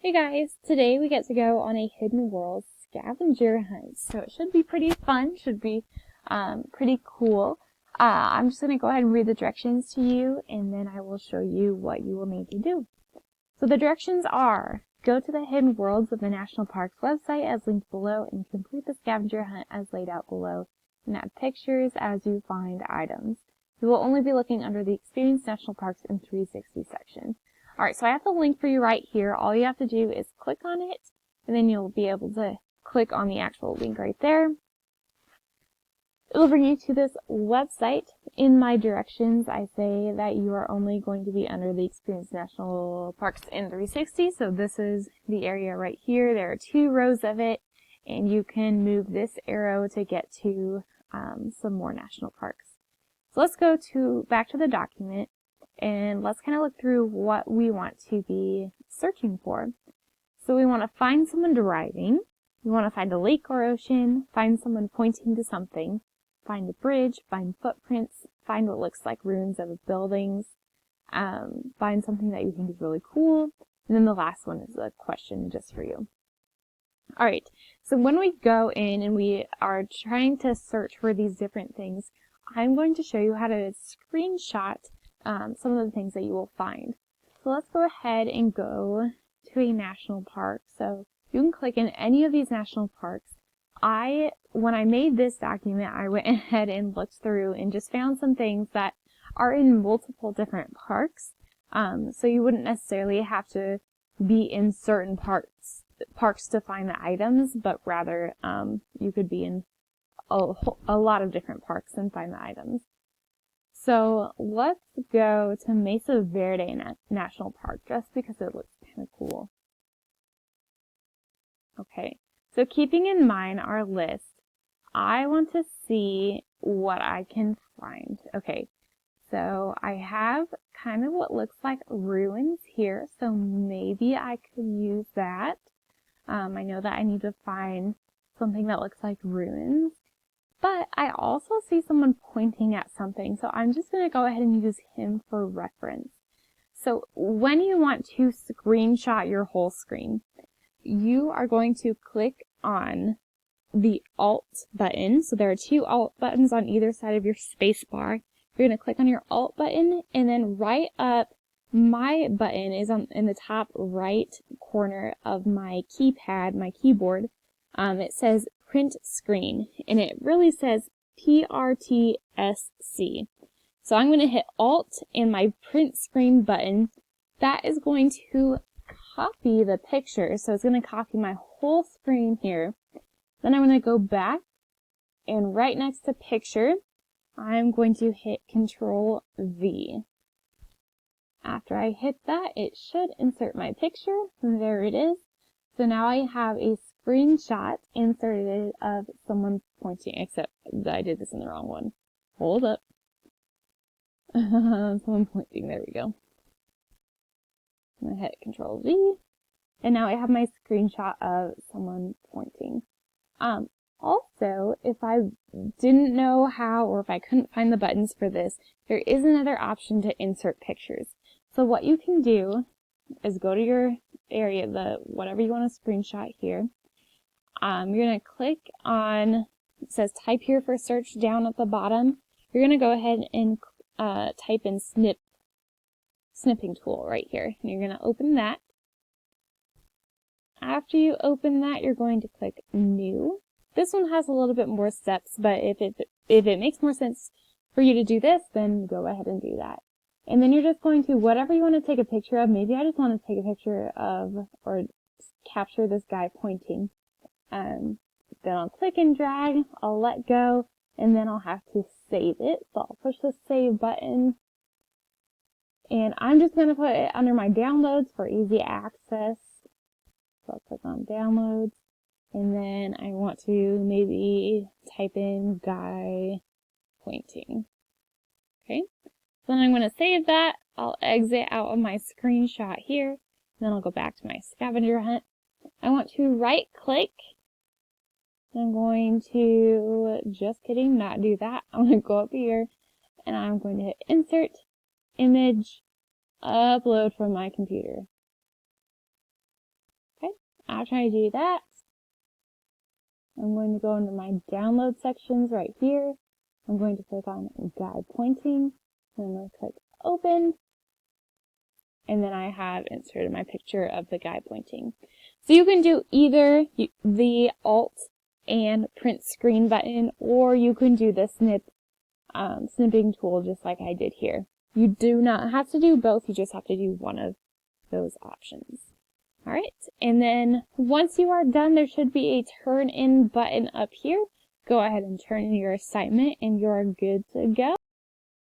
Hey guys, today we get to go on a Hidden World scavenger hunt. So it should be pretty fun, should be pretty cool. I'm just going to go ahead and read the directions to you and then I will show you what you will need to do. So the directions are, go to the Hidden Worlds of the National Parks website as linked below and complete the scavenger hunt as laid out below and add pictures as you find items. You will only be looking under the Experience National Parks in 360 section. Alright, so I have the link for you right here. All you have to do is click on it, and then you'll be able to click on the actual link right there. It'll bring you to this website. In my directions, I say that you are only going to be under the Experience National Parks in 360, so this is the area right here. There are 2 rows of it, and you can move this arrow to get to some more national parks. So let's go back to the document. And let's kind of look through what we want to be searching for. So we want to find someone driving, we want to find a lake or ocean, find someone pointing to something, find a bridge, find footprints, find what looks like ruins of buildings, find something that you think is really cool, and then the last one is a question just for you. Alright, so when we go in and we are trying to search for these different things, I'm going to show you how to screenshot some of the things that you will find. So let's go ahead and go to a national park. So you can click in any of these national parks. When I made this document, I went ahead and looked through and just found some things that are in multiple different parks. So you wouldn't necessarily have to be in certain parks to find the items, but rather you could be in a lot of different parks and find the items. So let's go to Mesa Verde National Park just because it looks kind of cool. Okay, so keeping in mind our list, I want to see what I can find. Okay, so I have kind of what looks like ruins here, so maybe I could use that. I know that I need to find something that looks like ruins. But I also see someone pointing at something, so I'm just going to go ahead and use him for reference. So when you want to screenshot your whole screen, you are going to click on the Alt button. So there are 2 Alt buttons on either side of your space bar. You're going to click on your Alt button, and then right up, my button is in the top right corner of my keypad, my keyboard. It says print screen, and it really says PRTSC. So I'm going to hit Alt and my print screen button. That is going to copy the picture, so it's going to copy my whole screen here. Then I'm going to go back, and right next to picture, I'm going to hit Control V. After I hit that, it should insert my picture. There it is. So now I have a screenshot inserted of someone pointing, except that I did this in the wrong one. Hold up. Someone pointing, there we go. I'm going to hit Control V, and now I have my screenshot of someone pointing. Also, if I didn't know how, or if I couldn't find the buttons for this, there is another option to insert pictures. So what you can do is go to your area, whatever you want to screenshot here. You're going to click on, it says type here for search down at the bottom. You're going to go ahead and type in snipping tool right here. And you're going to open that. After you open that, you're going to click new. This one has a little bit more steps, but if it makes more sense for you to do this, then go ahead and do that. And then you're just going to, whatever you want to take a picture of, maybe I just want to take a picture of, or capture this guy pointing. Then I'll click and drag, I'll let go, and then I'll have to save it. So I'll push the save button. And I'm just going to put it under my downloads for easy access. So I'll click on downloads. And then I want to maybe type in guy pointing. Okay. So then I'm going to save that. I'll exit out of my screenshot here. Then I'll go back to my scavenger hunt. I want to right click. I'm going to, just kidding, not do that. I'm going to go up here and I'm going to hit insert, image, upload from my computer. after I do that, I'm going to go into my download sections right here. I'm going to click on guide pointing. And I'm going to click open. And then I have inserted my picture of the guide pointing. So you can do either the Alt and print screen button, or you can do the snipping tool just like I did here. You do not have to do both, you just have to do one of those options. Alright, and then once you are done, there should be a turn in button up here. Go ahead and turn in your assignment and you're good to go.